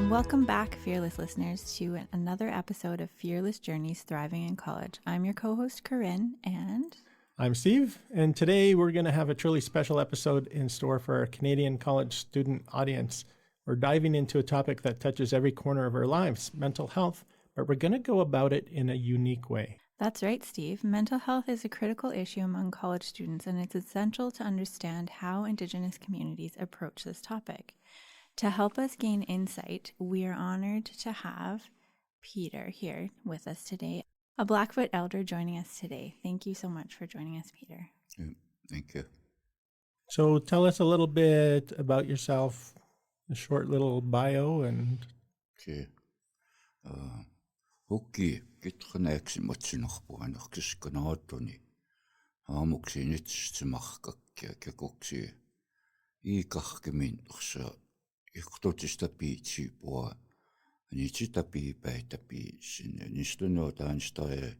Welcome back, Fearless listeners, to another episode of Fearless Journeys Thriving in College. I'm your co-host, Corrine, and... I'm Steve, and today we're going to have a truly special episode in store for our Canadian college student audience. We're diving into a topic that touches every corner of our lives, mental health, but we're going to go about it in a unique way. That's right, Steve. Mental health is a critical issue among college students, and it's essential to understand how Indigenous communities approach this topic. To help us gain insight, we are honored to have Peter here with us today, a Blackfoot elder joining us today. Thank you so much for joining us, Peter. Yeah, thank you. So tell us a little bit about yourself, a short little bio, and... Okay. Hukki kitqanaaksi matsinarpuanarkis kanaatuni haamuksinitsimaqakkia kakuksi iikarkimin ersa iqtutistapiitsi pua anititapi paitapi sin nistuno taanstae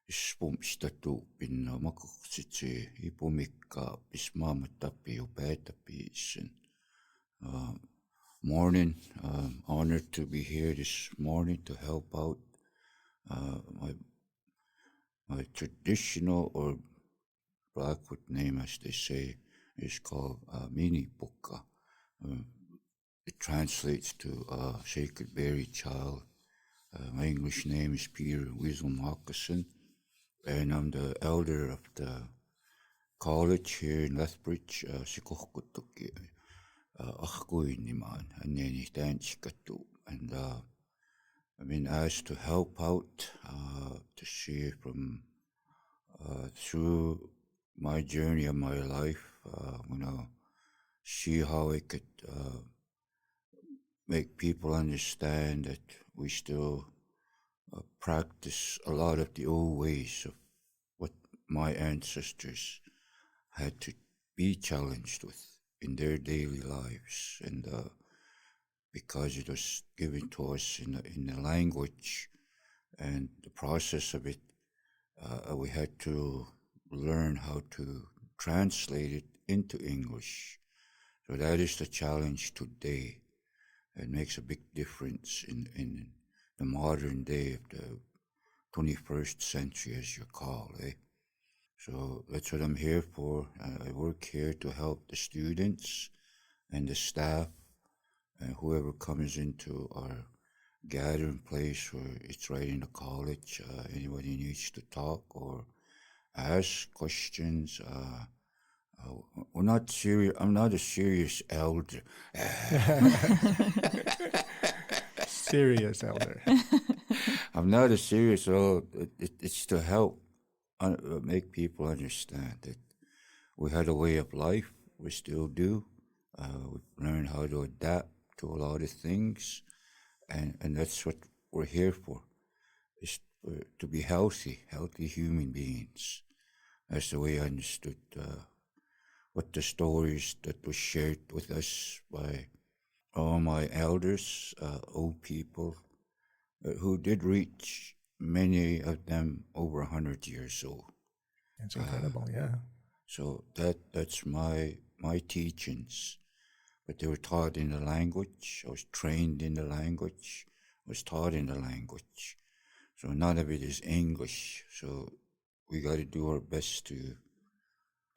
ispum istatu pinna makuksitsi ipumikka pismaamattapi upaitapi sin morning. Honored to be here this morning to help out my traditional or Blackfoot name, as they say, is called Mini Puka. It translates to Sacred Berry Child. My English name is Peter Weasel Moccasin, and I'm the elder of the college here in Lethbridge, Sikohkutuki. And I've been asked to help out to see from through my journey of my life, see how I could make people understand that we still practice a lot of the old ways of what my ancestors had to be challenged with in their daily lives, and because it was given to us in the language and the process of it, we had to learn how to translate it into English. So that is the challenge today. It makes a big difference in the modern day of the 21st century, as you call it. So that's what I'm here for. I work here to help the students and the staff and whoever comes into our gathering place, where it's right in the college. Anybody needs to talk or ask questions. We're not serious. I'm not a serious elder. Serious elder. I'm not a serious elder. It's to help make people understand that we had a way of life, we still do. We learn how to adapt to a lot of things, and that's what we're here for, is to be healthy human beings. That's the way I understood what the stories that were shared with us by all my elders, old people, who did reach, many of them over 100 years old. It's incredible, yeah. So that's my teachings. But they were taught in the language. I was trained in the language. I was taught in the language. So none of it is English. So we got to do our best to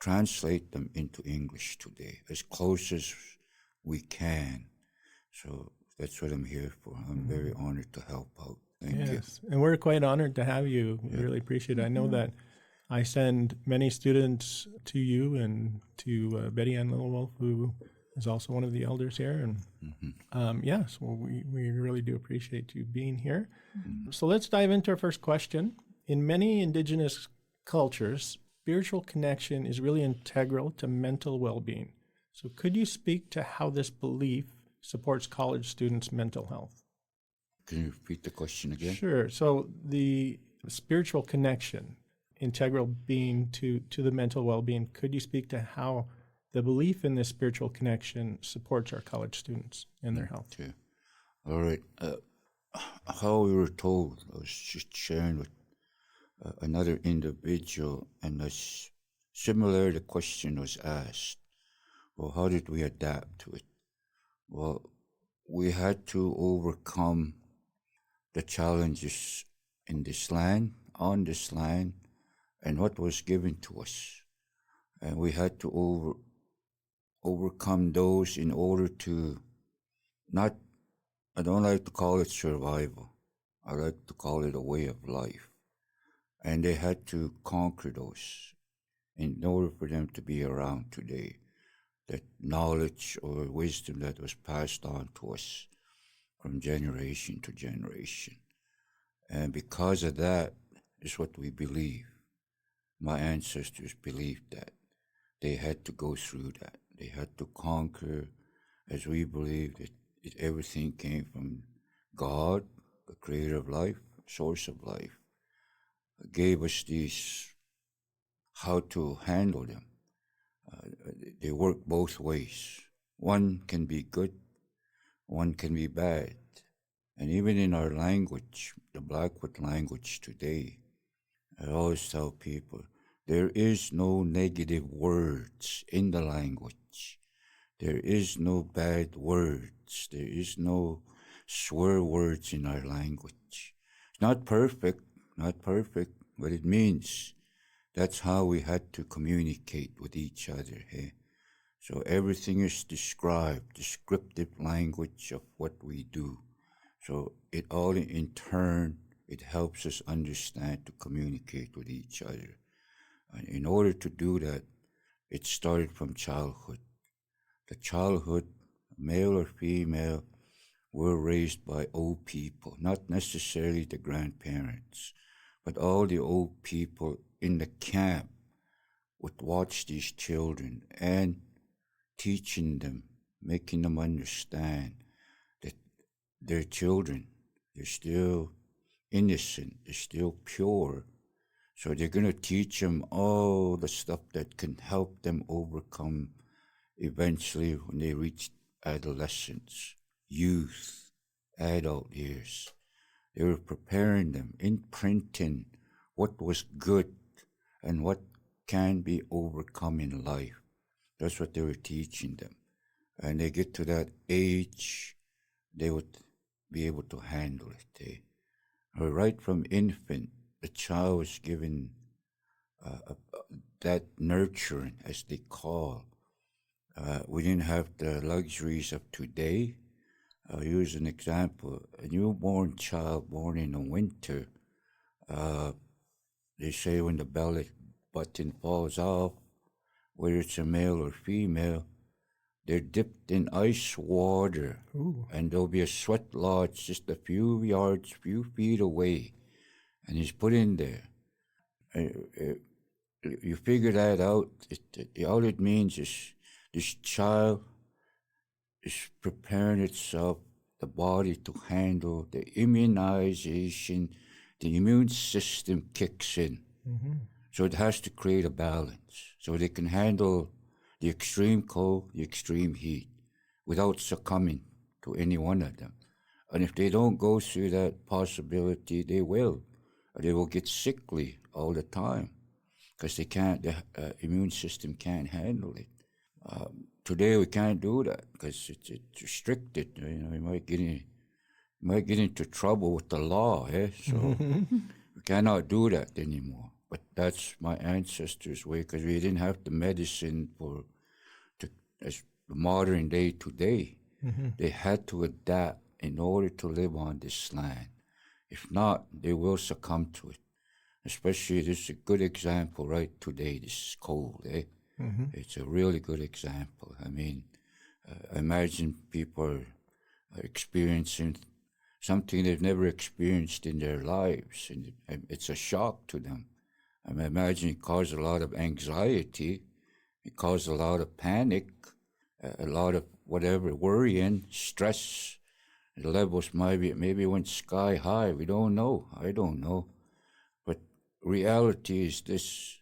translate them into English today, as close as we can. So that's what I'm here for. I'm very honored to help out. Thank you. And we're quite honored to have you. We really appreciate it. I know that I send many students to you and to Betty Ann Littlewolf, who is also one of the elders here. And so we really do appreciate you being here. So let's dive into our first question. In many Indigenous cultures, spiritual connection is really integral to mental well-being. So could you speak to how this belief supports college students' mental health? Can you repeat the question again? Sure. So the spiritual connection, integral being to the mental well-being, could you speak to how the belief in this spiritual connection supports our college students and their health? Okay. All right. How we were told, I was just sharing with another individual, and similar, the question was asked, well, how did we adapt to it? Well, we had to overcome the challenges in this land, on this land, and what was given to us. And we had to overcome those in order to not, I don't like to call it survival. I like to call it a way of life. And they had to conquer those in order for them to be around today. That knowledge or wisdom that was passed on to us from generation to generation. And because of that is what we believe. My ancestors believed that. They had to go through that. They had to conquer, as we believe that everything came from God, the creator of life, source of life, gave us these, how to handle them. They work both ways. One can be good, one can be bad. And even in our language, the Blackfoot language today, I always tell people, there is no negative words in the language. There is no bad words. There is no swear words in our language. It's not perfect, but it means that's how we had to communicate with each other. Hey? So everything is described, descriptive language of what we do. So it all in turn, it helps us understand to communicate with each other. And in order to do that, it started from childhood. The childhood, male or female, were raised by old people, not necessarily the grandparents, but all the old people in the camp would watch these children and teaching them, making them understand that they're children, they're still innocent, they're still pure. So they're going to teach them all the stuff that can help them overcome eventually when they reach adolescence, youth, adult years. They were preparing them, imprinting what was good and what can be overcome in life. That's what they were teaching them. And they get to that age, they would be able to handle it. Right from infant, the child was given that nurturing, as they call. We didn't have the luxuries of today. I'll use an example. A newborn child born in the winter, they say when the belly button falls off, whether it's a male or female, they're dipped in ice water. Ooh. And there'll be a sweat lodge just a few yards, few feet away, and he's put in there. You figure that out. All it means is this child is preparing itself, the body, to handle the immunization. The immune system kicks in. Mm-hmm. So it has to create a balance so they can handle the extreme cold, the extreme heat without succumbing to any one of them. And if they don't go through that possibility, they will. They will get sickly all the time because they can't, the immune system can't handle it. Today we can't do that because it's restricted. You might get into trouble with the law. So we cannot do that anymore. But that's my ancestors' way because we didn't have the medicine as the modern day today. Mm-hmm. They had to adapt in order to live on this land. If not, they will succumb to it. Especially, this is a good example right today. This is cold. Mm-hmm. It's a really good example. I mean, imagine people are experiencing something they've never experienced in their lives, and it's a shock to them. I imagine it caused a lot of anxiety, it caused a lot of panic, a lot of whatever, worrying, stress. The levels maybe went sky high. We don't know. I don't know. But reality is this.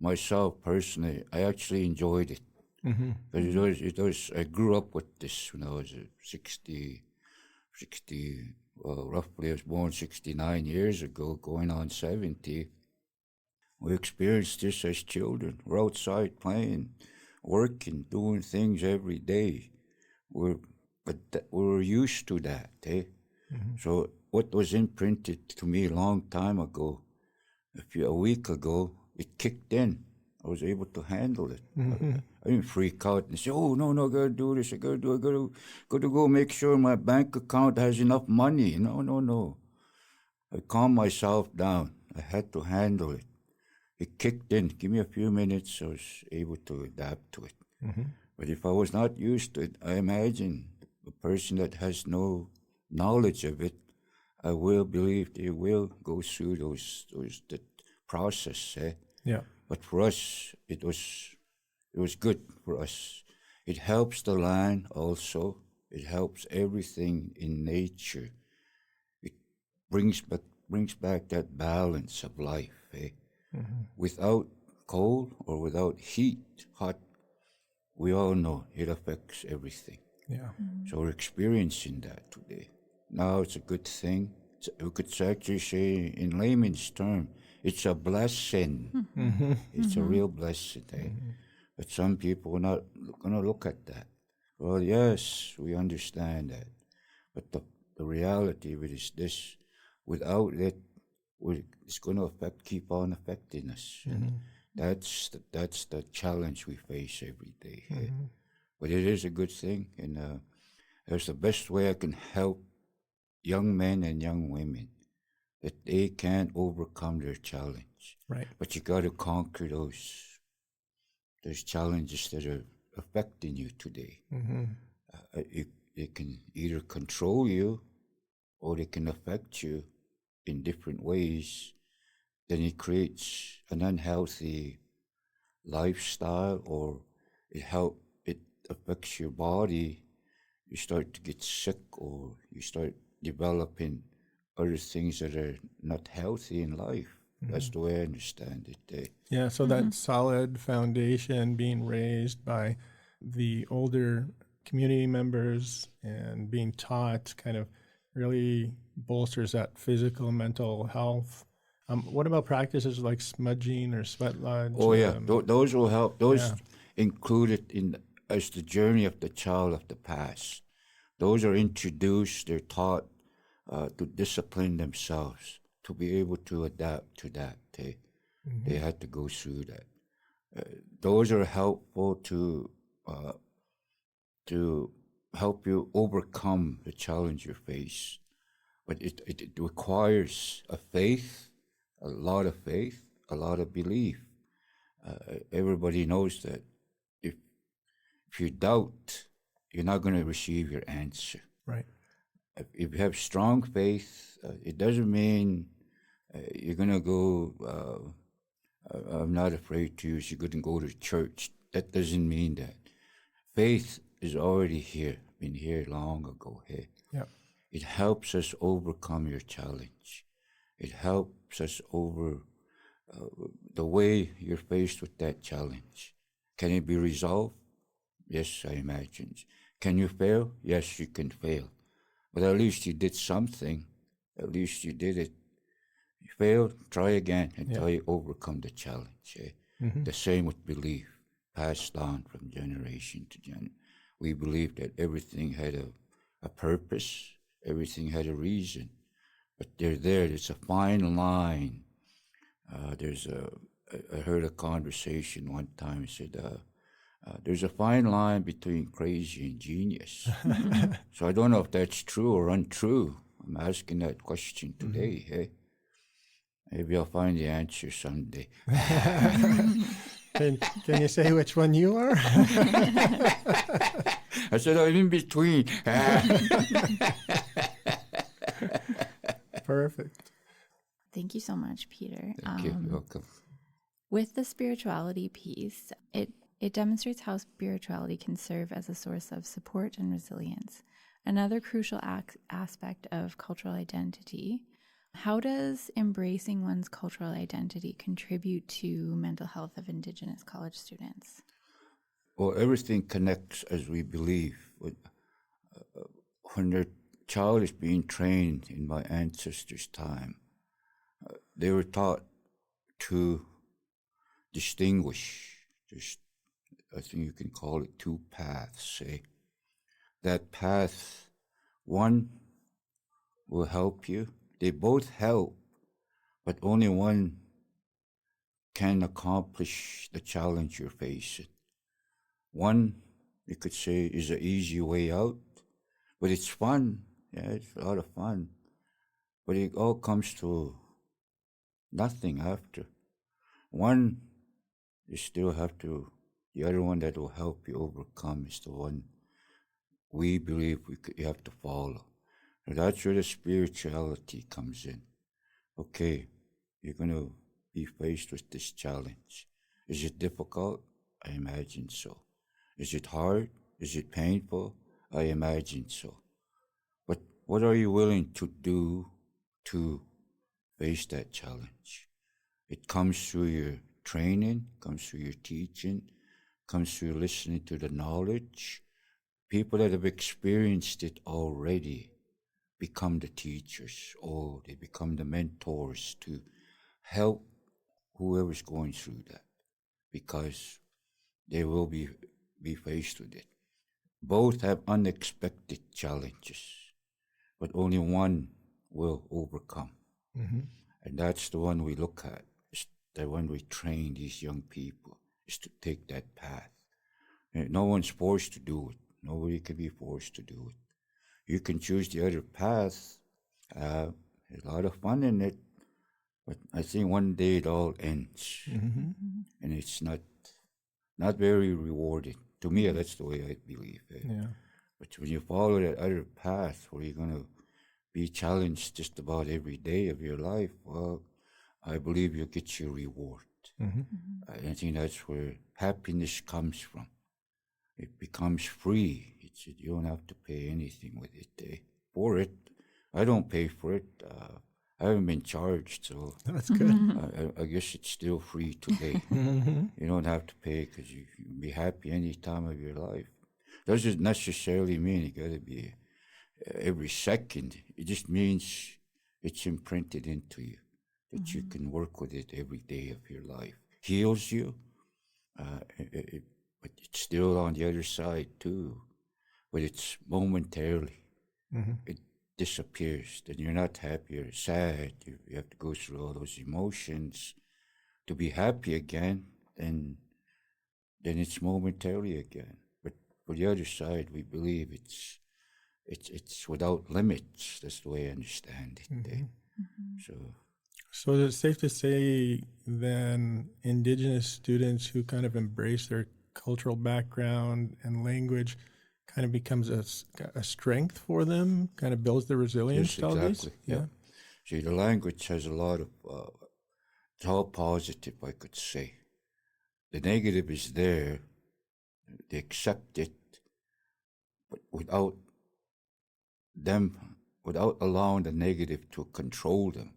Myself personally, I actually enjoyed it. Mm-hmm. Because I grew up with this when I was 60, roughly I was born 69 years ago, going on 70. We experienced this as children. We're outside playing, working, doing things every day. We're but we're used to that, eh? So what was imprinted to me a long time ago, a week ago, it kicked in. I was able to handle it. I didn't freak out and say, "Oh no, I gotta do this. I gotta go make sure my bank account has enough money." No. I calmed myself down. I had to handle it. It kicked in. Give me a few minutes. I was able to adapt to it. But if I was not used to it, I imagine a person that has no knowledge of it, I will believe they will go through that process. Yeah. But for us, it was good for us. It helps the land also. It helps everything in nature. It brings back that balance of life. Without cold or without hot, we all know it affects everything. Yeah. So we're experiencing that today. Now it's a good thing. We could actually say, in layman's term, it's a blessing. It's a real blessing. But some people are not going to look at that. Well, yes, we understand that. But the reality of it is this: without it, it's going to keep on affecting us. That's the challenge we face every day. But it is a good thing, and that's the best way I can help young men and young women, that they can overcome their challenge. Right. But you got to conquer those challenges that are affecting you today. They can either control you, or they can affect you in different ways. Then it creates an unhealthy lifestyle, or it affects your body. You start to get sick, or you start developing other things that are not healthy in life. That's the way I understand it. Yeah, so that solid foundation being raised by the older community members and being taught kind of really bolsters that physical and mental health. What about practices like smudging or sweat lodge? Oh yeah, those will help. Those included as the journey of the child of the past. Those are introduced. They're taught to discipline themselves, to be able to adapt to that. They had to go through that. Those are helpful to help you overcome the challenge you face. But it requires a lot of faith, a lot of belief. Everybody knows that if you doubt, you're not going to receive your answer. Right. If you have strong faith, it doesn't mean you're going to go, I'm not afraid to use, you're going to go to church. That doesn't mean that. Faith is already here, been here long ago. Hey? Yeah. It helps us overcome your challenge. It helps us over the way you're faced with that challenge. Can it be resolved? Yes, I imagine. Can you fail? Yes, you can fail. But at least you did something. At least you did it. You failed, try again until you overcome the challenge. The same with belief, passed on from generation to generation. We believe that everything had a purpose, everything had a reason. But there's a fine line. I heard a conversation one time, it said, there's a fine line between crazy and genius. So I don't know if that's true or untrue. I'm asking that question today. Hey? Maybe I'll find the answer someday. Can you say which one you are? I said, I'm in between. Perfect. Thank you so much, Peter. Thank you. You're welcome. With the spirituality piece, it demonstrates how spirituality can serve as a source of support and resilience. Another crucial aspect of cultural identity. How does embracing one's cultural identity contribute to mental health of Indigenous college students? Well, everything connects as we believe. When their child is being trained in my ancestors' time, they were taught to distinguish. I think you can call it two paths. that path, one will help you. They both help, but only one can accomplish the challenge you're facing. One, you could say, is an easy way out, but it's fun. Yeah, it's a lot of fun. But it all comes to nothing after. One, you still have to, the other one that will help you overcome is the one we believe you have to follow. And that's where the spirituality comes in. Okay, you're going to be faced with this challenge. Is it difficult? I imagine so. Is it hard? Is it painful? I imagine so. But what are you willing to do to face that challenge? It comes through your training, comes through your teaching, comes through listening to the knowledge. People that have experienced it already become the teachers, or they become the mentors to help whoever's going through that, because they will be faced with it. Both have unexpected challenges, but only one will overcome. Mm-hmm. And that's the one we look at. It's the one we train these young people, is to take that path. And no one's forced to do it. Nobody can be forced to do it. You can choose the other path. There's a lot of fun in it, but I think one day it all ends, mm-hmm. and it's not very rewarding. To me, that's the way I believe it. Yeah. But when you follow that other path where you're going to be challenged just about every day of your life, well, I believe you'll get your reward. Mm-hmm. I think that's where happiness comes from. It becomes free. You don't have to pay anything with it for it. I don't pay for it. I haven't been charged, so that's good. I guess it's still free today. Mm-hmm. You don't have to pay because you can be happy any time of your life. Doesn't necessarily mean you got to be every second. It just means it's imprinted into you that mm-hmm. you can work with it every day of your life. Heals you, but it's still on the other side too. But it's momentarily. Mm-hmm. It disappears. Then you're not happy, you're sad. You have to go through all those emotions to be happy again. And then it's momentarily again. But for the other side, we believe it's without limits. That's the way I understand it. Mm-hmm. So is it safe to say then Indigenous students who kind of embrace their cultural background and language kind of becomes a strength for them, kind of builds the resilience? Yes, exactly. Yeah. See, the language has a lot of, it's all positive, I could say. The negative is there, they accept it, but without allowing the negative to control them.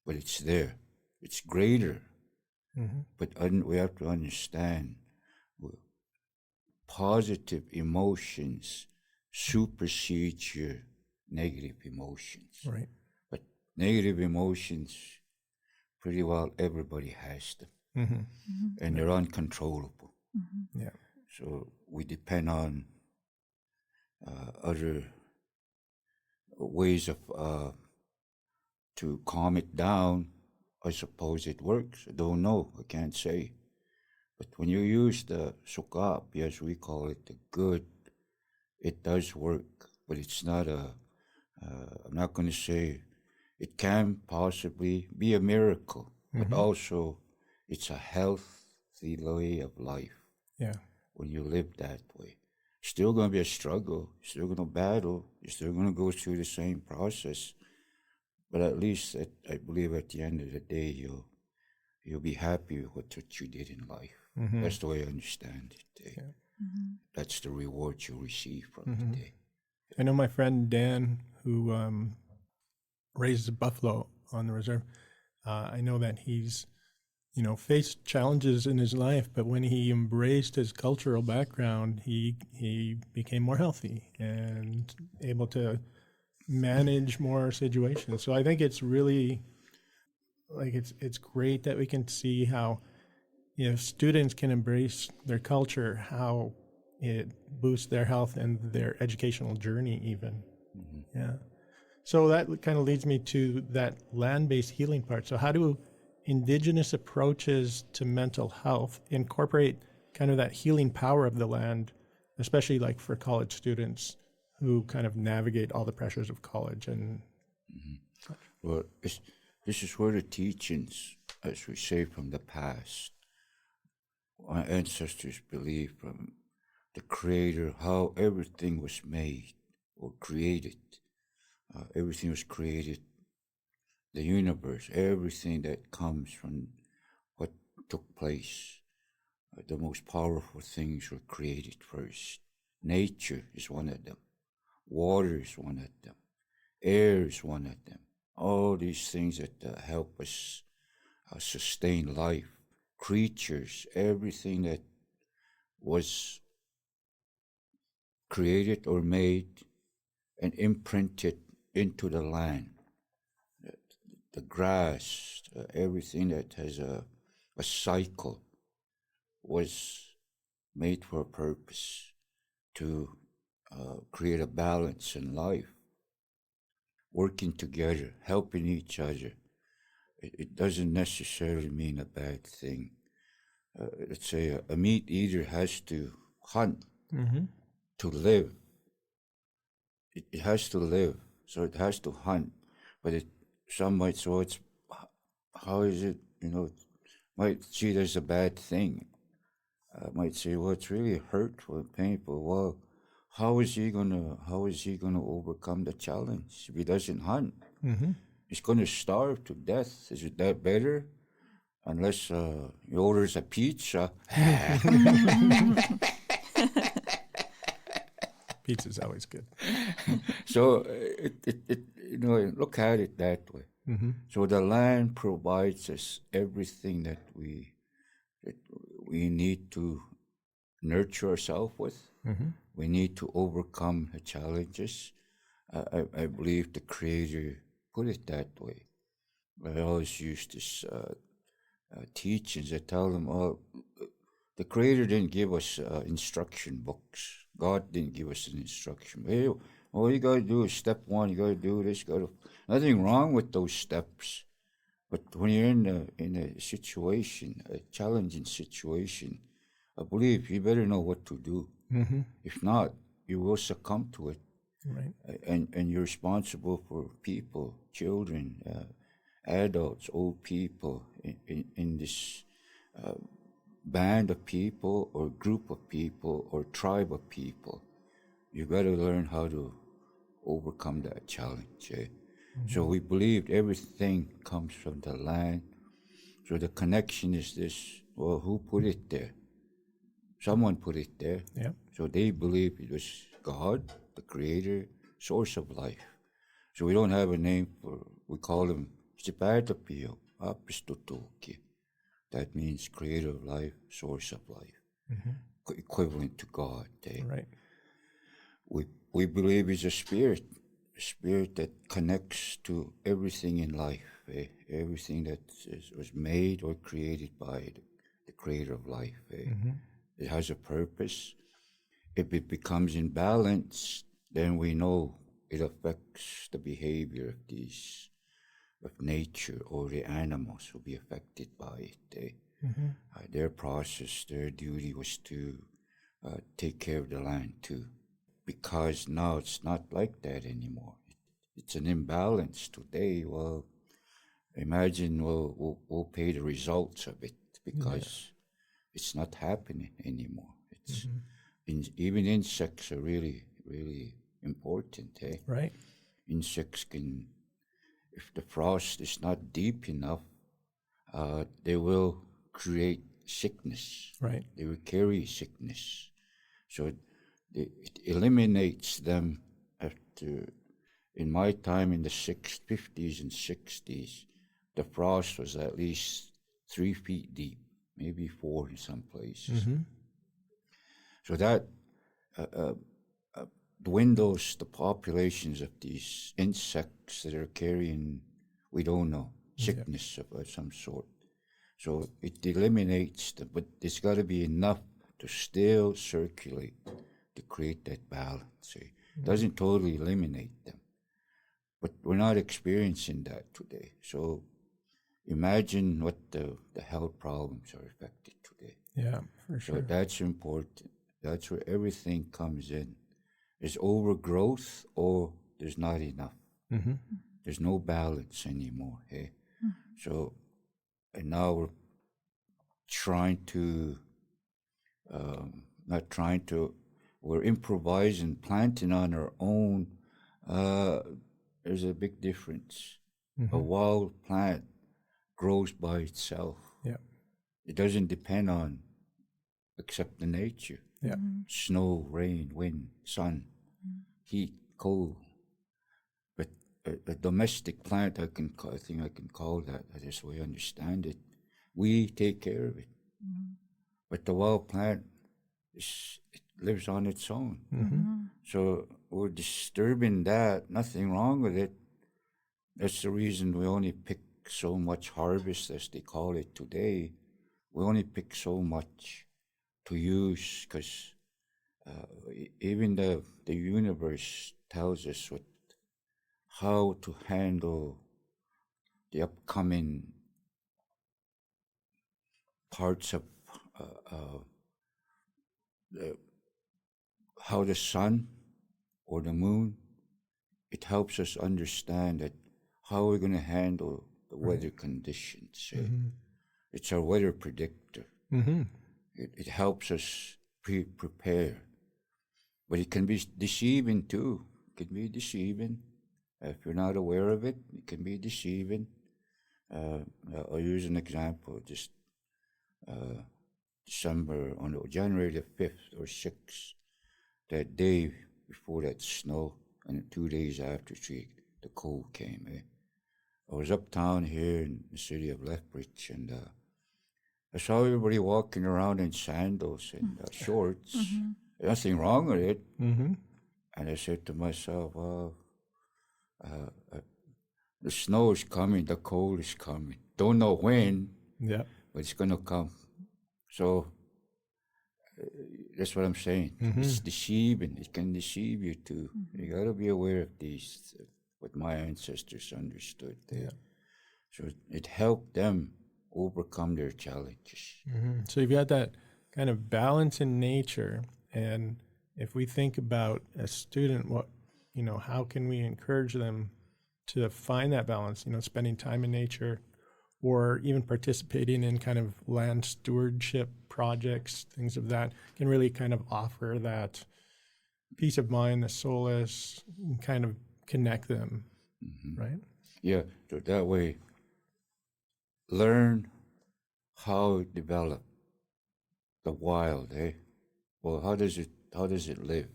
But it's there, it's greater. Mm-hmm. But we have to understand, positive emotions supersede your negative emotions. Right. But negative emotions, pretty well everybody has them. Mm-hmm. Mm-hmm. And they're uncontrollable. Mm-hmm. Yeah. So we depend on other ways of to calm it down. I suppose it works. I don't know. I can't say. But when you use the sukap, as we call it, the good, it does work. But it's not I'm not going to say it can possibly be a miracle, mm-hmm. but also it's a healthy way of life. Yeah. When you live that way. Still going to be a struggle. You're still going to battle. You're still going to go through the same process. But at least I believe at the end of the day, you'll be happy with what you did in life. Mm-hmm. That's the way I understand it. Yeah. Mm-hmm. That's the reward you receive from mm-hmm. the day. I know my friend Dan, who raises buffalo on the reserve. I know that he's, faced challenges in his life, but when he embraced his cultural background, he became more healthy and able to manage more situations. So I think it's really it's great that we can see how students can embrace their culture, how it boosts their health and their educational journey even. Mm-hmm. Yeah. So that kind of leads me to that land-based healing part. So how do Indigenous approaches to mental health incorporate kind of that healing power of the land, especially like for college students who kind of navigate all the pressures of college? And Mm-hmm. Well, this is where the teachings, as we say, from the past, our ancestors believed from the Creator, how everything was made or created. Everything was created, the universe, everything that comes from what took place. The most powerful things were created first. Nature is one of them. Water is one of them. Air is one of them. All these things that help us sustain life. Creatures, everything that was created or made and imprinted into the land. The grass, everything that has a cycle was made for a purpose, to create a balance in life, working together, helping each other. It doesn't necessarily mean a bad thing. Let's say a meat eater has to hunt to live. It has to live, so it has to hunt. But some might say, well, how is it, might see it as a bad thing. Might say, well, it's really hurtful and painful. Well, how is he gonna overcome the challenge if he doesn't hunt? mm-hmm. He's gonna starve to death. Is it that better? Unless he orders a pizza. Pizza's always good. So look at it that way. Mm-hmm. So the land provides us everything that we need to nurture ourselves with. Mm-hmm. We need to overcome the challenges. I believe the Creator put it that way. I always use this teachings. I tell them, the Creator didn't give us instruction books. God didn't give us an instruction. Hey, all you got to do is step one. You got to do this. Nothing wrong with those steps. But when you're in a situation, a challenging situation, I believe you better know what to do. Mm-hmm. If not, you will succumb to it. Right. And you're responsible for people, children, adults, old people in this band of people or group of people or tribe of people. You got to learn how to overcome that challenge. Mm-hmm. So we believed everything comes from the land. So the connection is this, well, who put it there? Someone put it there. Yeah. So they believe it was God, the Creator, source of life. So we don't have a name we call him Sipatapio, Apistotoki. That means creator of life, source of life, equivalent to God. Right. We believe he's a spirit that connects to everything in life, everything that was made or created by the creator of life. It has a purpose. If it becomes imbalanced, then we know it affects the behavior of nature, or the animals will be affected by it. Their process, their duty was to take care of the land too. Because now it's not like that anymore. It's an imbalance today. Well, imagine we'll pay the results of it, because it's not happening anymore. It's even insects are really, really important. Right. Insects can, if the frost is not deep enough, they will create sickness. Right. They will carry sickness. So it eliminates them after, in my time in the 50s and 60s, the frost was at least 3 feet deep, maybe 4 in some places. So that dwindles the populations of these insects that are carrying, we don't know, sickness of some sort. So it eliminates them, but there's got to be enough to still circulate, to create that balance. Doesn't totally eliminate them. But we're not experiencing that today. So imagine what the health problems are affected today. Yeah, for sure. So that's important. That's where everything comes in. There's overgrowth or there's not enough. Mm-hmm. There's no balance anymore. So, and now we're trying to, not trying to, we're improvising, planting on our own. There's a big difference. Mm-hmm. A wild plant grows by itself. Yeah. It doesn't depend on except the nature. Yeah. Snow, rain, wind, sun, heat, cold. But a domestic plant, I think I can call that. That's the way I understand it. We take care of it. But the wild plant, it lives on its own. So we're disturbing that. Nothing wrong with it. That's the reason we only pick so much harvest, as they call it today. We only pick so much to use, because even the universe tells us how to handle the upcoming parts of how the sun or the moon, it helps us understand that how we're going to handle the weather conditions. It's our weather predictor. It helps us prepare. But it can be deceiving too. It can be deceiving. If you're not aware of it, it can be deceiving. I'll use an example. Just January the 5th or 6th, that day before that snow, and 2 days after the cold came. I was uptown here in the city of Lethbridge, and I saw everybody walking around in sandals and shorts. Nothing wrong with it. And I said to myself, well, the snow is coming, the cold is coming. Don't know when, but it's going to come. So that's what I'm saying. It's deceiving. It can deceive you too. You got to be aware of these, what my ancestors understood there. So it helped them overcome their challenges. So you've got that kind of balance in nature. And if we think about a student, how can we encourage them to find that balance, spending time in nature, or even participating in kind of land stewardship projects, things of that, can really kind of offer that peace of mind, the solace, and kind of connect them, right? Yeah, so that way, learn how to develop the wild, Well, how does it live?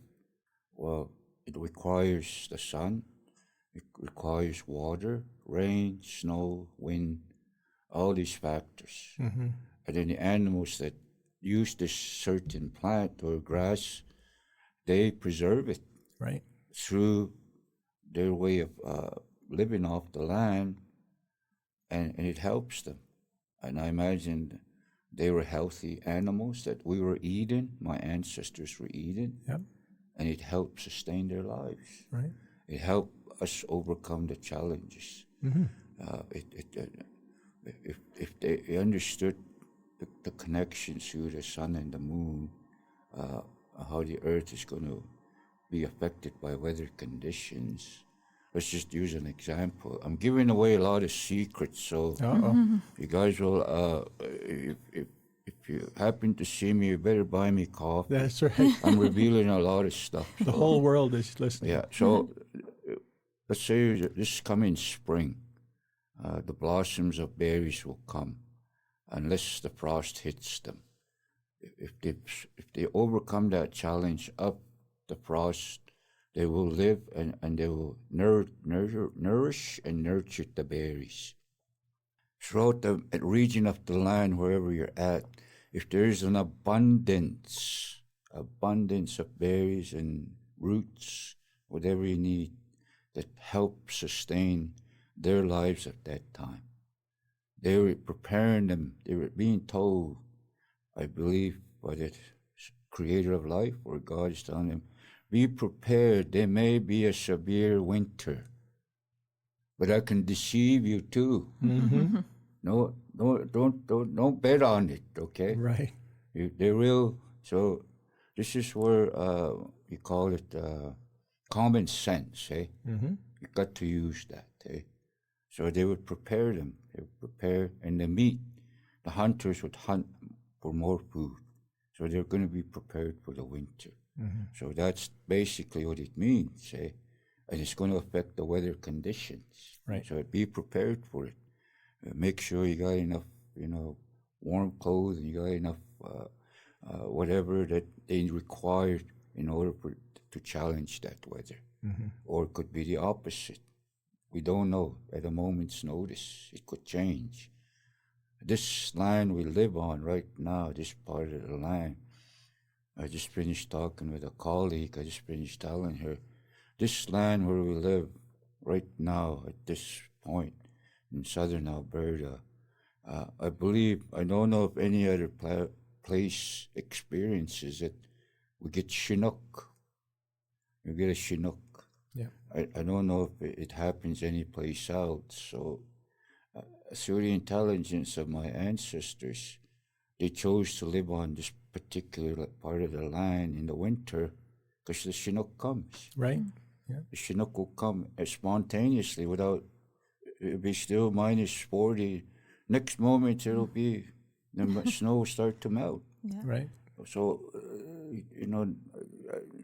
Well, it requires the sun, it requires water, rain, snow, wind, all these factors. And then the animals that use this certain plant or grass, they preserve it, right, through their way of living off the land, and it helps them. And I imagine they were healthy animals that we were eating, my ancestors were eating, and it helped sustain their lives. Right. It helped us overcome the challenges. If they understood the connections to the sun and the moon, how the earth is going to be affected by weather conditions. Let's just use an example. I'm giving away a lot of secrets, so you guys will, if you happen to see me, you better buy me coffee. That's right. I'm revealing a lot of stuff. The whole world is listening. Yeah, so let's say this coming spring, the blossoms of berries will come, unless the frost hits them. If they overcome that challenge of the frost, they will live and they will nourish and nurture the berries. Throughout the region of the land, wherever you're at, if there is an abundance of berries and roots, whatever you need, that help sustain their lives at that time. They were preparing them, they were being told, I believe, by the creator of life, where God is telling him, be prepared, there may be a severe winter, but I can deceive you too. Mm-hmm. No, don't bet on it, okay? Right. They will. So this is where you call it common sense, eh? Mm-hmm. You got to use that, eh? So they would prepare them. They would prepare, and the meat, the hunters would hunt for more food. So they're going to be prepared for the winter. Mm-hmm. So that's basically what it means, eh? And it's going to affect the weather conditions. Right. So be prepared for it. Make sure you got enough, warm clothes, and you got enough whatever that they require in order to challenge that weather. Mm-hmm. Or it could be the opposite. We don't know. At a moment's notice, it could change. This land we live on right now, this part of the land, I just finished talking with a colleague. I just finished telling her, this land where we live right now at this point in southern Alberta, I believe, I don't know if any other place experiences it. We get Chinook. You get a Chinook. Yeah. I don't know if it happens anyplace else. So through the intelligence of my ancestors, they chose to live on this particular part of the land in the winter because the Chinook comes. Right. Yeah. The Chinook will come spontaneously without, it'll be still minus 40. Next moment, it'll be, the snow will start to melt. Yeah. Right. So,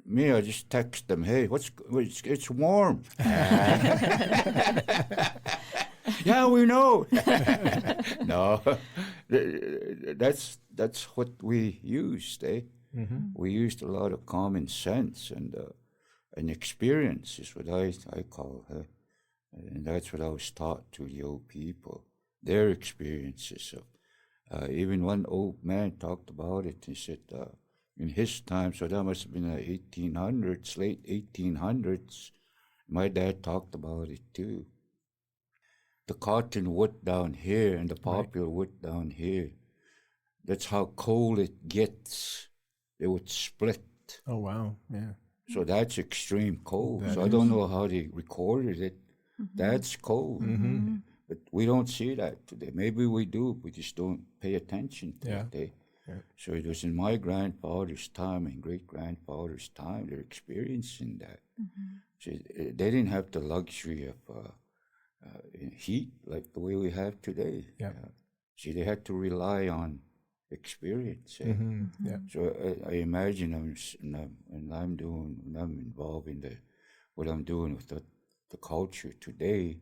me, I just text them, hey, it's warm. Yeah, we know. No, that's what we used, eh? Mm-hmm. We used a lot of common sense and experience is what I call it. And that's what I was taught to the old people, their experiences of, even one old man talked about it. He said, in his time, so that must have been the 1800s, late 1800s, my dad talked about it too. The cottonwood down here and the poplar wood down here, that's how cold it gets. They would split. Oh, wow. Yeah. So that's extreme cold. That so I don't know how they recorded it. Mm-hmm. That's cold. Mm-hmm. But we don't see that today. Maybe we do. We just don't pay attention to it. Yeah. So it was in my grandfather's time and great-grandfather's time. They're experiencing that. Mm-hmm. So they didn't have the luxury of heat like the way we have today. Yeah. See, they had to rely on experience. Mm-hmm. Yeah. So I imagine I'm involved in what I'm doing with the culture today.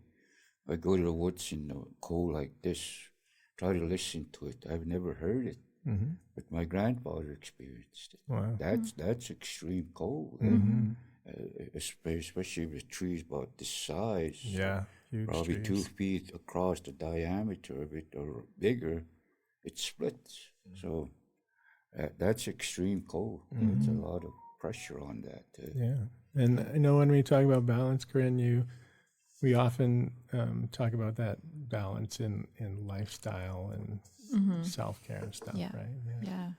I go to the woods in the cold like this, try to listen to it. I've never heard it, Mm-hmm. but my grandfather experienced it. Wow. That's extreme cold, Mm-hmm. especially with trees about this size. Yeah. Huge Probably trees. 2 feet across the diameter of it or bigger, it splits. So that's extreme cold. There's a lot of pressure on that. Yeah. And I know when we talk about balance, Corrine, we often talk about that balance in lifestyle and self-care and stuff, Yeah. right? Yeah.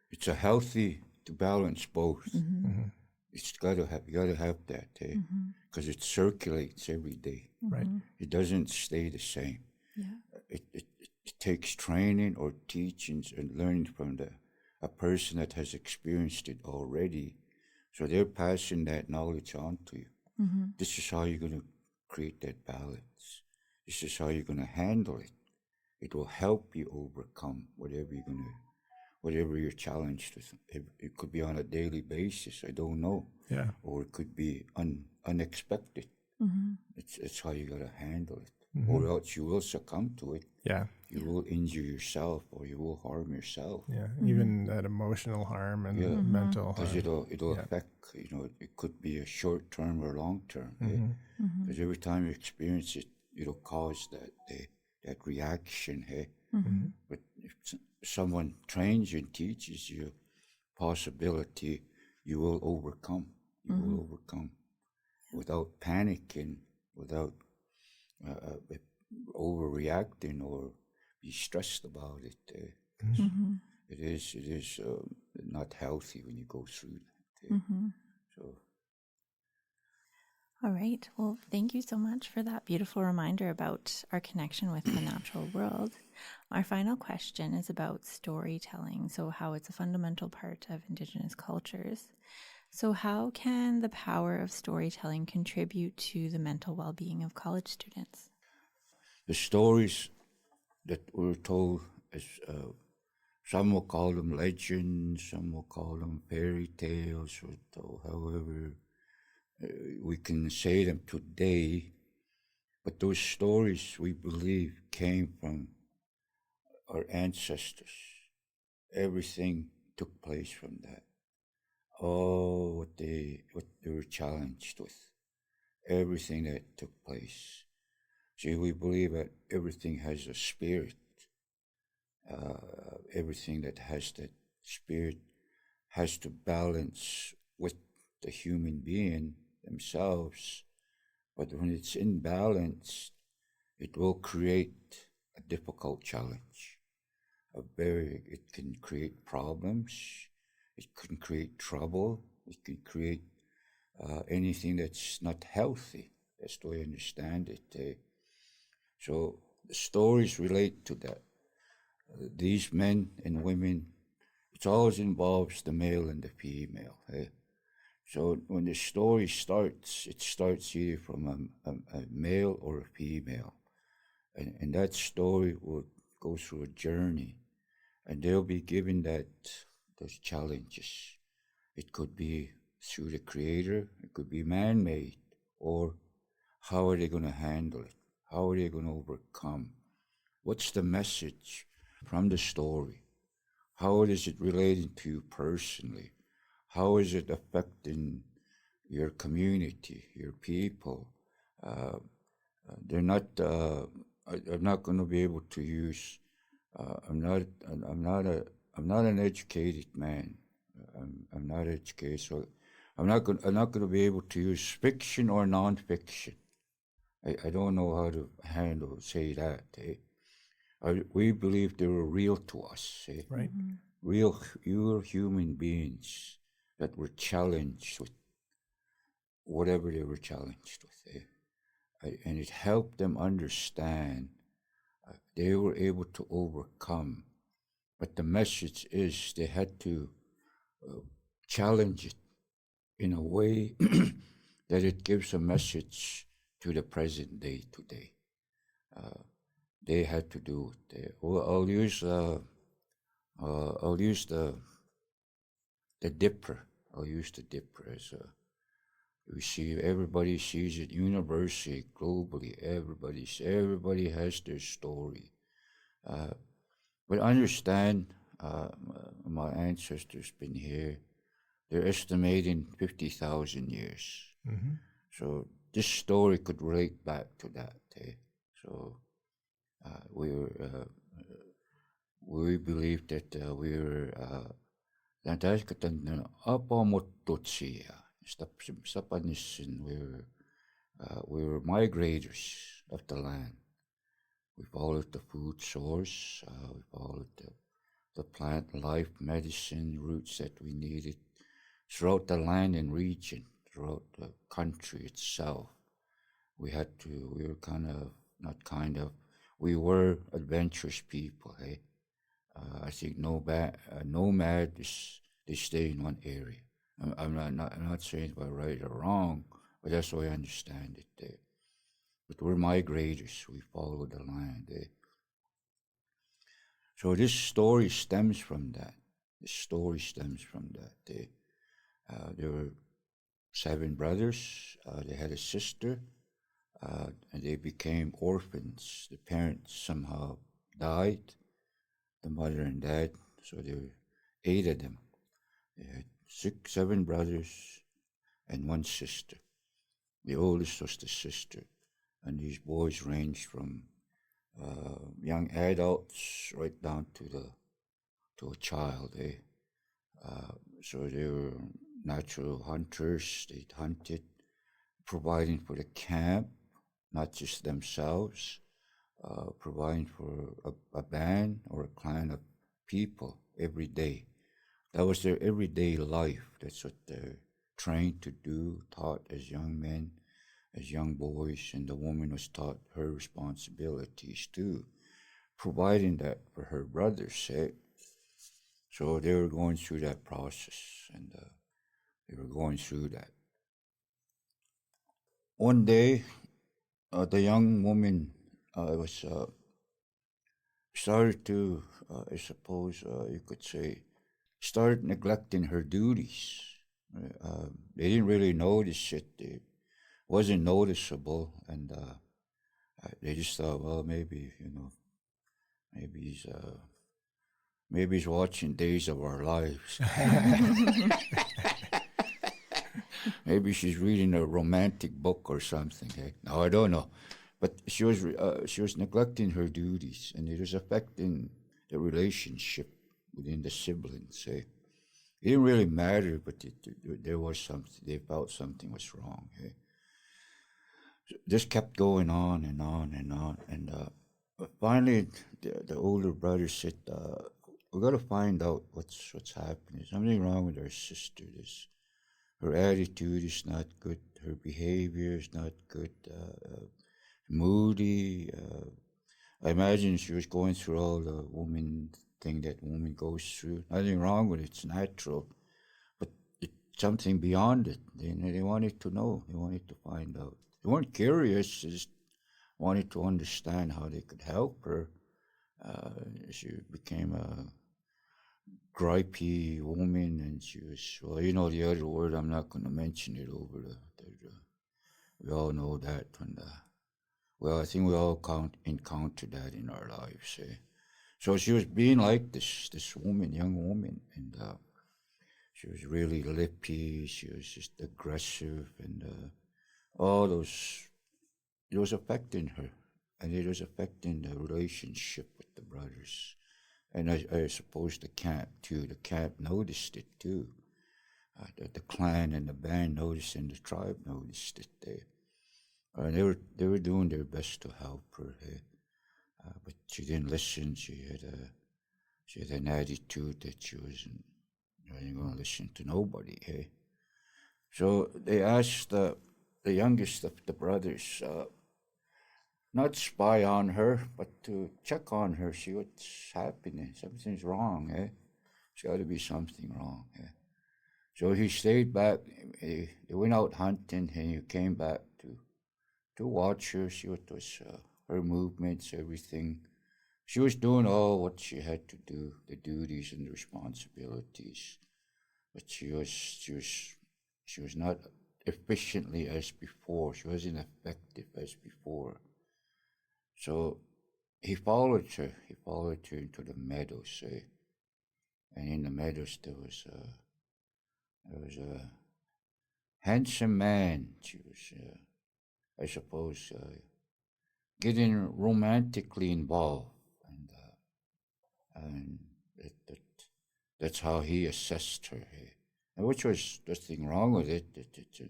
It's a healthy to balance both. Mm-hmm. It's you gotta have that, because it circulates every day. Right. It doesn't stay the same. Yeah. It takes training or teachings and learning from a person that has experienced it already. So they're passing that knowledge on to you. Mm-hmm. This is how you're going to create that balance. This is how you're going to handle it. It will help you overcome whatever you're challenged with. It could be on a daily basis, I don't know. Yeah. Or it could be unexpected. Mm-hmm. It's how you got to handle it. Mm-hmm. Or else you will succumb to it. Yeah. You will injure yourself or you will harm yourself. Yeah. Even that emotional harm and mental harm. Because it'll affect, it could be a short term or long term. Because every time you experience it, it'll cause that reaction. Hey? Mm-hmm. But if someone trains you and teaches you possibility, you will overcome. You will overcome without panicking, without overreacting or be stressed about it. it is not healthy when you go through that. So All right. Well, thank you so much for that beautiful reminder about our connection with the natural world. Our final question is about storytelling, so how it's a fundamental part of Indigenous cultures. So how can the power of storytelling contribute to the mental well-being of college students? the stories that were told, as some will call them legends, some will call them fairy tales, or however we can say them today. But those stories, we believe, came from our ancestors. Everything took place from that. Oh, what they were challenged with. Everything that took place. See, we believe that everything has a spirit. Everything that has that spirit has to balance with the human being themselves. But when it's imbalanced, it will create a difficult challenge. It can create problems. It can create trouble. It can create anything that's not healthy. That's the way I understand it. So the stories relate to that. These men and women, it always involves the male and the female. So when the story starts, it starts either from a male or a female. And that story will go through a journey, and they'll be given those challenges. It could be through the Creator, it could be man-made, or how are they going to handle it? How are they going to overcome? What's the message from the story? How is it relating to you personally? How is it affecting your community, your people? They're not. I'm not going to be able to use. I'm not an educated man. I'm not educated, so I'm not going to be able to use fiction or non-fiction. I don't know how to say that. We believe they were real to us. Right. Real human beings that were challenged with whatever they were challenged with. And it helped them understand. They were able to overcome. But the message is they had to challenge it in a way that it gives a message to the present day today. They had to do it. I'll use the dipper. I'll use the dipper as everybody sees it universally, globally. Everybody has their story. But understand, my ancestors been here. They're estimating 50,000 years. Mm-hmm. So this story could relate back to that. So we believe that we were we were migrators of the land. We followed the food source. We followed the plant life, medicine, roots that we needed throughout the land and region, throughout the country itself. We were adventurous people. I think nomad they stay in one area. I'm not saying it's right or wrong, but that's the way I understand it. But we're migrators. We follow the land. So this story stems from that. There were 7 brothers. They had a sister, and they became orphans. The parents somehow died, the mother and dad. So there were 8 of them. They had 7 brothers and 1 sister. The oldest was the sister, and these boys ranged from young adults right down to a child. So they were natural hunters. They hunted, providing for the camp, not just themselves, providing for a band or a clan of people every day. That was their everyday life. That's what they're trained to do, taught as young men, as young boys, and the woman was taught her responsibilities too, providing that for her brothers. So they were going through that process, and they were going through that. One day, the young woman was started to, I suppose you could say, started neglecting her duties. They didn't really notice it. It wasn't noticeable, and they just thought, well, maybe maybe he's watching Days of Our Lives. Maybe she's reading a romantic book or something. No, I don't know. But she was neglecting her duties, and it was affecting the relationship within the siblings. It didn't really matter, but there was something. They felt something was wrong. So this kept going on and on and on, and finally, the older brother said, "We got to find out what's happening. There's something wrong with our sister. Her attitude is not good. Her behavior is not good. Moody. I imagine she was going through all the woman thing that woman goes through. Nothing wrong with it. It's natural, but it's something beyond it. They wanted to know. They wanted to find out. They weren't curious. They just wanted to understand how they could help her. She became a gripey woman, and she was, well, the other word, I'm not going to mention it over we all know that. Well, I think we all encounter that in our lives. So she was being like this woman, young woman, and she was really lippy. She was just aggressive, and all those, it was affecting her, and it was affecting the relationship with the brothers. And I suppose the camp too. The camp noticed it too. The clan and the band noticed, and the tribe noticed it. They were doing their best to help her, but she didn't listen. She had an attitude that she wasn't going to listen to nobody. So they asked the youngest of the brothers, not spy on her, but to check on her, see what's happening. Something's wrong. There's got to be something wrong. So he stayed back. They went out hunting, and he came back to watch her, see what was her movements, everything. She was doing all what she had to do, the duties and the responsibilities, but she was not efficiently as before. She wasn't effective as before. So he followed her. He followed her into the meadows, and in the meadows there was a handsome man. She was, I suppose, getting romantically involved, and that's how he assessed her, which was nothing wrong with it. It's a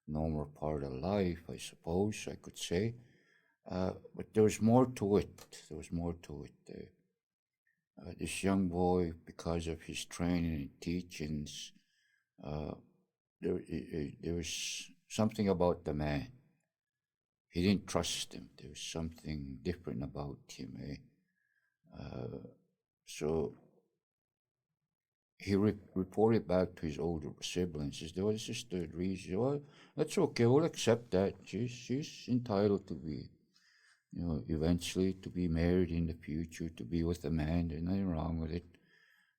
normal part of life, I suppose I could say. But there was more to it. There was more to it. This young boy, because of his training and teachings, there was something about the man. He didn't trust him. There was something different about him. So he reported back to his older siblings. He said, "Well, it's just the reason. Well, that's okay. We'll accept that. She's entitled to be, eventually to be married in the future, to be with a man. There's nothing wrong with it.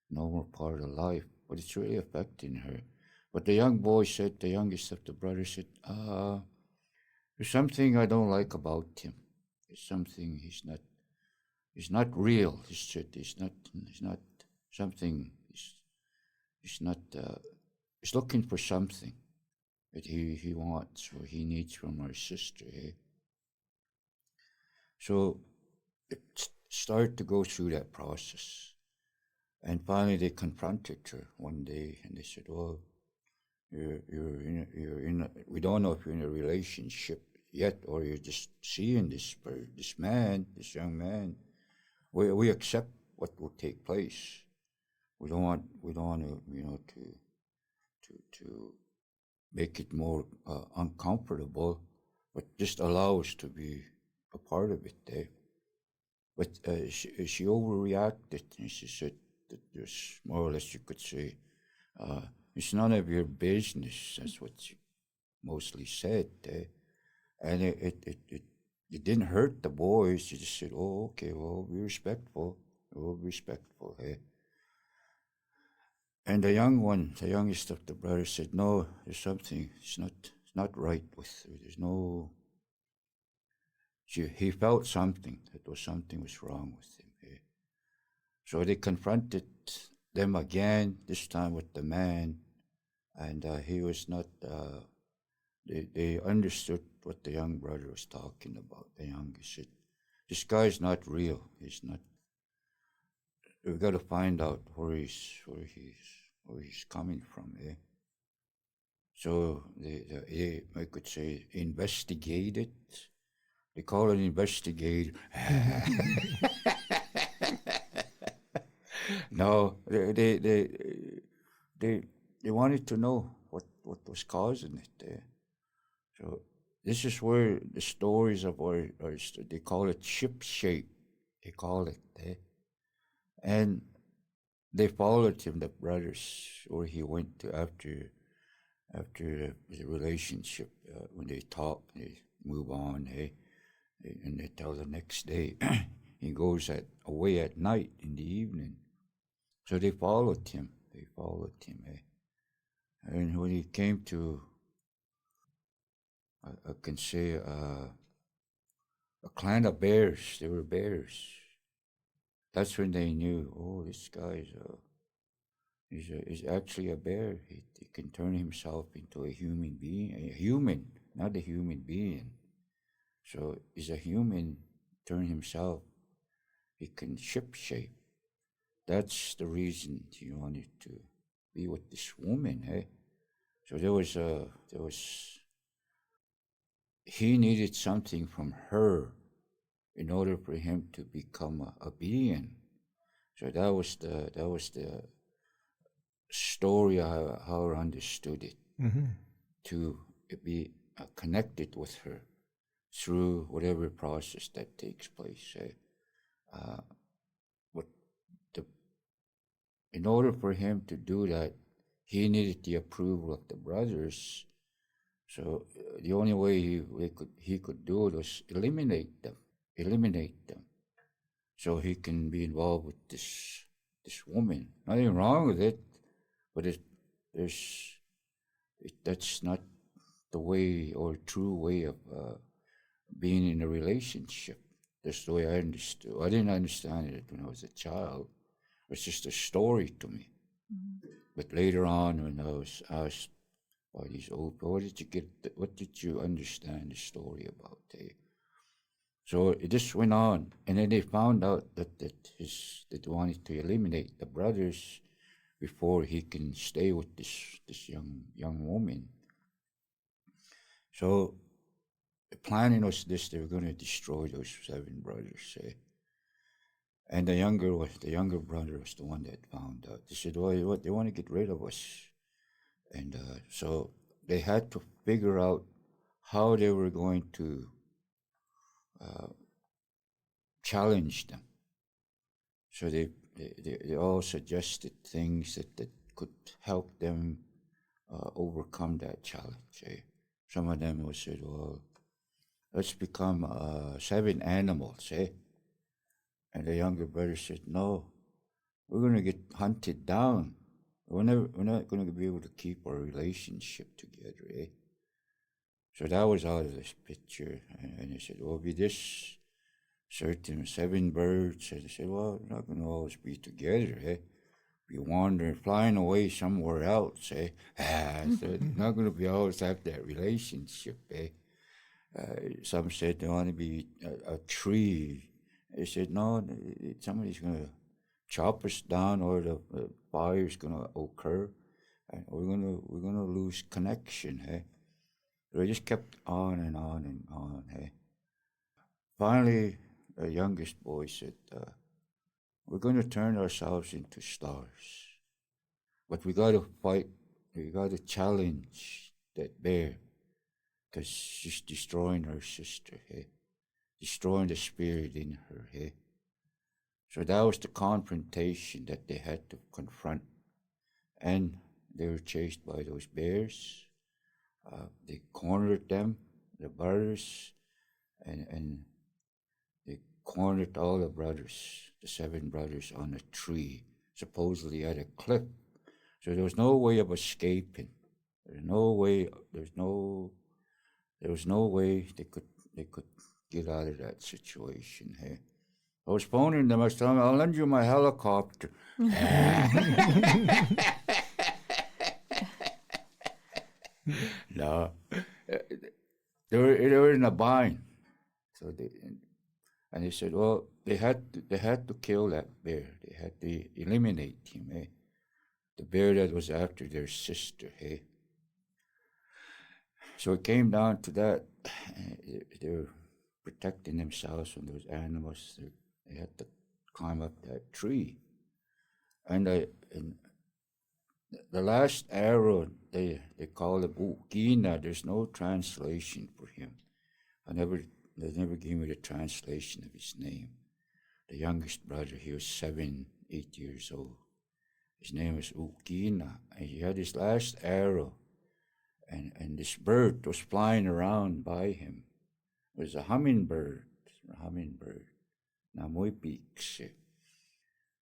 Normal part of life. But it's really affecting her." But the young boy said, the youngest of the brothers said, "There's something I don't like about him. There's something he's not real." He said, he's not something. He's not. He's looking for something that he wants or he needs from our sister. So it started to go through that process, and finally they confronted her one day, and they said, "Well, you're in a, we don't know if you're in a relationship yet, or you're just seeing this young man. We accept what will take place. We don't want to, to make it more uncomfortable, but just allow us to be a part of it. But she overreacted, and she said that there's more or less, you could say, it's none of your business. That's what she mostly said. And it didn't hurt the boys. She just said, oh, okay, well, be respectful. We'll be respectful. And the youngest of the brothers said, no, there's something, it's not right with her. There's no, he felt something, something was wrong with him. So they confronted them again, this time with the man, and he was not, they understood what the young brother was talking about. The youngest said, this guy's not real. He's not, we've got to find out where he's coming from. So they I could say, investigated. They call it investigator. No, they wanted to know what was causing it. So this is where the stories of our they call it ship shape. They call it. And they followed him, the brothers, where he went to after the relationship. When they talk, they move on. And they tell the next day. He goes away at night in the evening. So they followed him. And when he came to, I can say, a clan of bears, they were bears. That's when they knew, oh, this guy is actually a bear. He can turn himself into a human being, not a human being. So is a human turn himself, he can ship shape. That's the reason he wanted to be with this woman. So he needed something from her in order for him to become a being. So that was the story how I understood it. Mm-hmm. To be connected with her through whatever process that takes place. In order for him to do that, he needed the approval of the brothers. So the only way he could do it was eliminate them. So he can be involved with this woman. Nothing wrong with it, but that's not the way or true way of being in a relationship. That's the way I understood. I didn't understand it when I was a child. It was just a story to me. Mm-hmm. But later on, when I was asked by these old people, what did you understand the story about? So it just went on, and then they found out that they wanted to eliminate the brothers before he can stay with this young woman. So the planning was this: they were going to destroy those 7 brothers. And the younger brother was the one that found out. They said, "Well, they want to get rid of us," and so they had to figure out how they were going to challenge them. So they all suggested things that could help them overcome that challenge. Some of them would say, "Well, let's become 7 animals." And the younger brother said, "No, we're going to get hunted down. We're not going to be able to keep our relationship together." So that was out of this picture. And he said, "Well, be this certain 7 birds." And I said, "Well, we're not going to always be together. Be wandering, flying away somewhere else. So not going to be always have that relationship. Some said they want to be a tree. They said, "No, somebody's going to chop us down, or the fire's going to occur, and we're going to lose connection." So they just kept on and on and on. Finally, the youngest boy said, we're going to turn ourselves into stars. But we got to fight, we got to challenge that bear, because she's destroying her sister, hey? Destroying the spirit in her, hey? So that was the confrontation that they had to confront. And they were chased by those bears. They cornered them, the brothers, and they cornered all the brothers, the 7 brothers, on a tree, supposedly at a cliff. So there was no way of escaping. There was no way they could get out of that situation. Hey, I was phoning them. I was telling them, I'll lend you my helicopter. No, they were in a bind. So they said, well, they had to kill that bear. They had to eliminate him. Hey, the bear that was after their sister. Hey. So it came down to that. They were protecting themselves from those animals. They had to climb up that tree. And the last arrow, they call him Ukina. There's no translation for him. They never gave me the translation of his name. The youngest brother, he was 7, 8 years old. His name was Ukina. And he had his last arrow. And this bird was flying around by him. It was a hummingbird. Namoy peaks.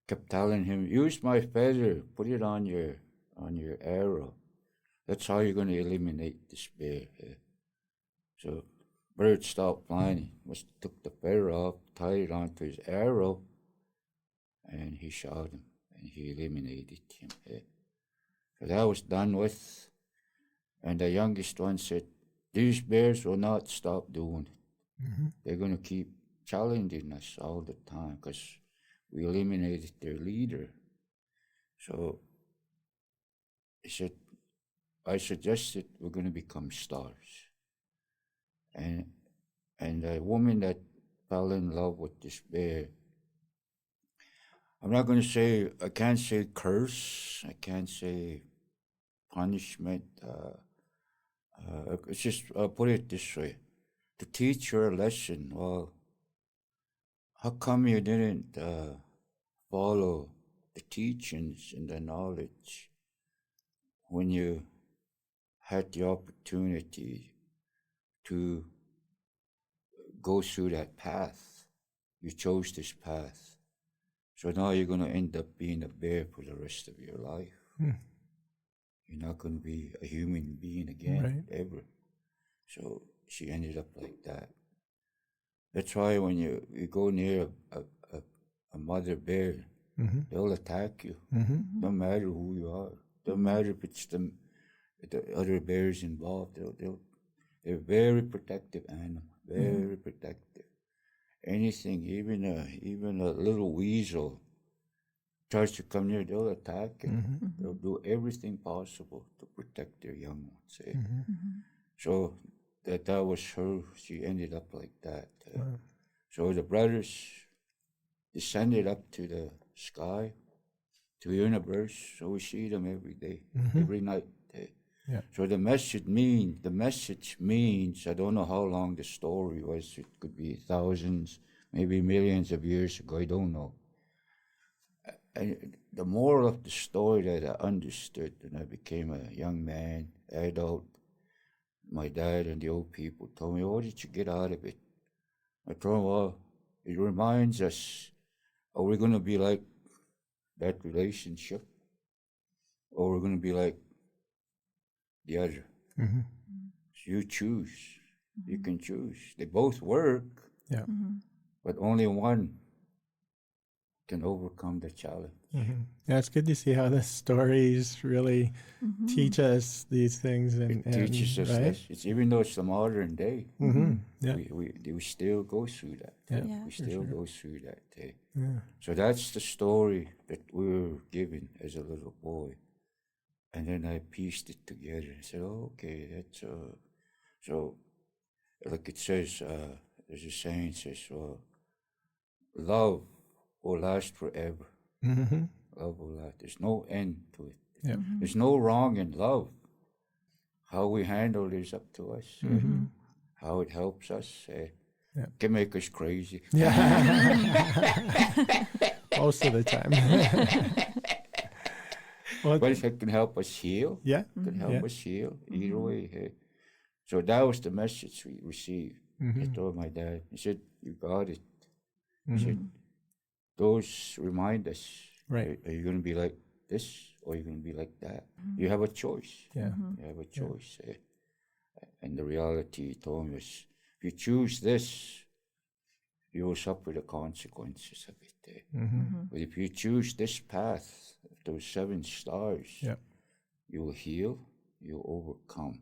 Kept telling him, use my feather, put it on your arrow. That's how you're going to eliminate this bear. So bird stopped flying. He took the feather off, tied it onto his arrow, and he shot him, and he eliminated him. So that was done with. And the youngest one said, these bears will not stop doing it. Mm-hmm. They're going to keep challenging us all the time because we eliminated their leader. So he said, I suggested we're going to become stars. And the woman that fell in love with this bear, I'm not going to say, I can't say curse, I can't say punishment. It's just, I'll put it this way, to teach her a lesson. Well, how come you didn't follow the teachings and the knowledge when you had the opportunity to go through that path? You chose this path. So now you're going to end up being a bear for the rest of your life. You're not going to be a human being again, ever. So she ended up like that. That's why when you go near a mother bear, they'll attack you. Don't matter who you are. Don't matter if it's the other bears involved. They're very protective animal, very protective. Anything, even a little weasel tries to come near, they'll attack it. They'll do everything possible to protect their young ones. So that was her. She ended up like that. So the brothers descended up to the sky, to the universe. So we see them every day, every night. So the message means, I don't know how long the story was. It could be thousands, maybe millions of years ago. I don't know. And the moral of the story that I understood when I became a young man, adult, my dad and the old people told me, what did you get out of it? I told them, well, it reminds us, are we going to be like that relationship? Or we're going to be like the other? So you choose. You can choose. They both work, but only one can overcome the challenge. Yeah, it's good to see how the stories really teach us these things. And it teaches us this. It's, even though it's the modern day, we still go through that. We still go through that. So that's the story that we were given as a little boy. And then I pieced it together and said, oh, okay, that's... So, like it says, there's a saying that says, love will last forever. Mm-hmm. Love will last. There's no end to it. Yeah. There's no wrong in love. How we handle it is up to us. How it helps us can make us crazy. Yeah. Most of the time. Well, But if it can help us heal, yeah. it can help us heal either way. So that was the message we received. I told my dad, he said, you got it. He said, those remind us, Right. Are you going to be like this or are you going to be like that? You have a choice. Yeah. You have a choice. And the reality he told me was, if you choose this, you will suffer the consequences of it. But if you choose this path, those 7 stars, you will heal, you'll overcome.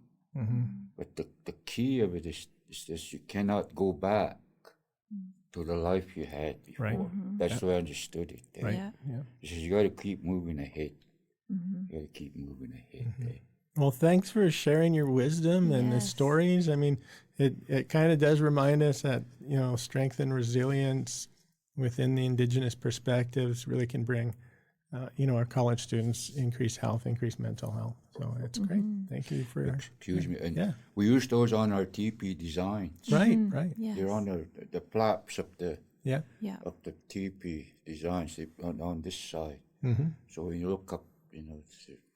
But the key of it is this: you cannot go back to the life you had before. Right. That's the way I understood it. Right. Yeah. He says, you got to keep moving ahead. You got to keep moving ahead. Well, thanks for sharing your wisdom and the stories. I mean, it kind of does remind us that, strength and resilience within the Indigenous perspectives really can bring, our college students increased health, increased mental health. So it's great. Thank you for... Excuse me. And we use those on our TP designs. Right. Yes. They're on the flaps of the of the TP designs on this side. So when you look up,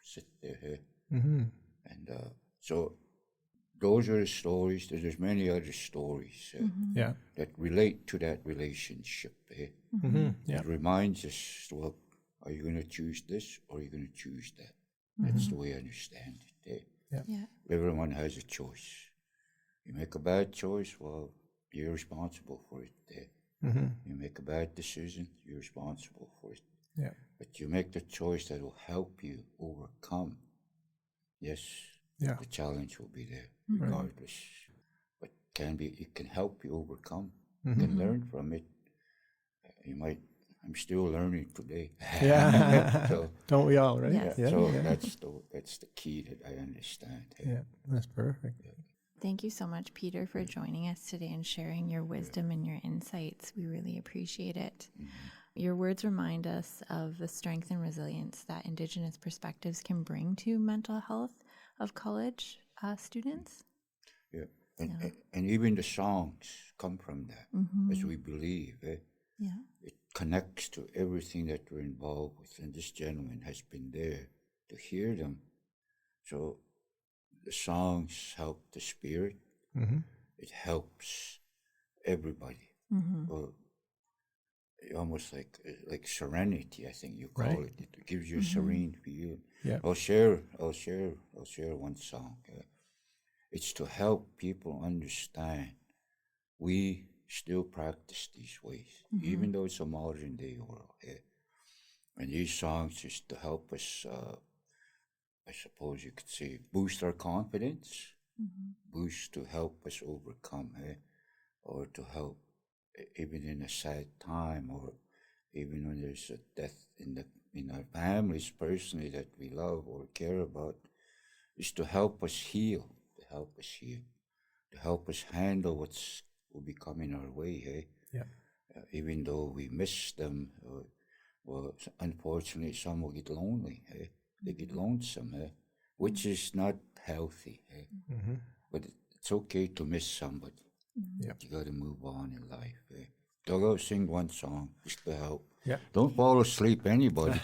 sit there here. And so those are the stories. There's many other stories that relate to that relationship. It reminds us, well, are you going to choose this or are you going to choose that? That's the way I understand it. Everyone has a choice. You make a bad choice, well, you're responsible for it. You make a bad decision, you're responsible for it. But you make the choice that will help you overcome. Yes, the challenge will be there regardless. But it can help you overcome. You can learn from it. I'm still learning today. So, don't we all, right? Yes. That's the key that I understand. Yeah, that's perfect. Thank you so much, Peter, for joining us today and sharing your wisdom and your insights. We really appreciate it. Your words remind us of the strength and resilience that Indigenous perspectives can bring to mental health of college students. And even the songs come from that, as we believe. It connects to everything that we're involved with, and this gentleman has been there to hear them. So the songs help the spirit. It helps everybody. Almost like serenity, I think you call it. It gives you a serene feel. I'll share one song. It's to help people understand we still practice these ways, even though it's a modern day world. And these songs is to help us, I suppose you could say, boost our confidence, boost to help us overcome, or to help even in a sad time, or even when there's a death in our families personally that we love or care about, is to help us heal, to help us handle will be coming our way. Even though we miss them, well, unfortunately, some will get lonely. They get lonesome, which is not healthy. But it's okay to miss somebody. You got to move on in life. So I'll sing one song just to help. Don't fall asleep, anybody.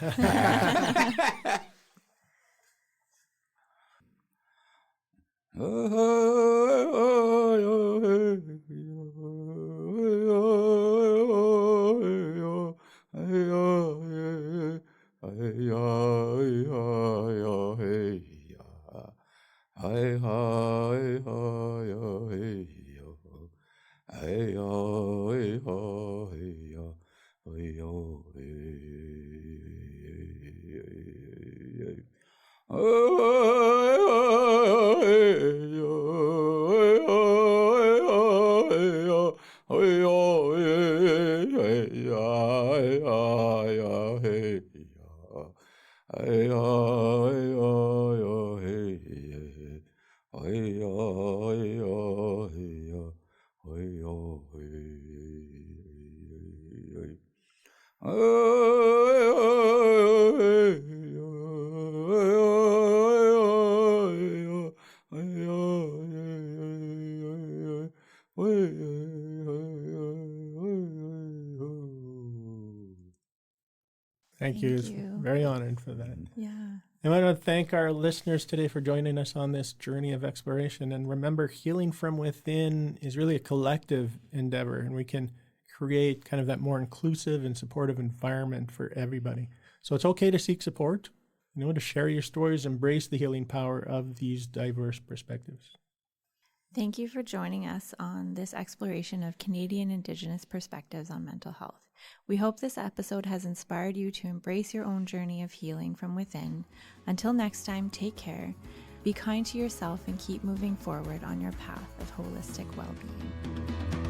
Thank you. It's very honored for that. Yeah. I want to thank our listeners today for joining us on this journey of exploration. And remember, healing from within is really a collective endeavor, and we can create kind of that more inclusive and supportive environment for everybody. So it's okay to seek support, to share your stories, embrace the healing power of these diverse perspectives. Thank you for joining us on this exploration of Canadian Indigenous perspectives on mental health. We hope this episode has inspired you to embrace your own journey of healing from within. Until next time, take care, be kind to yourself, and keep moving forward on your path of holistic well-being.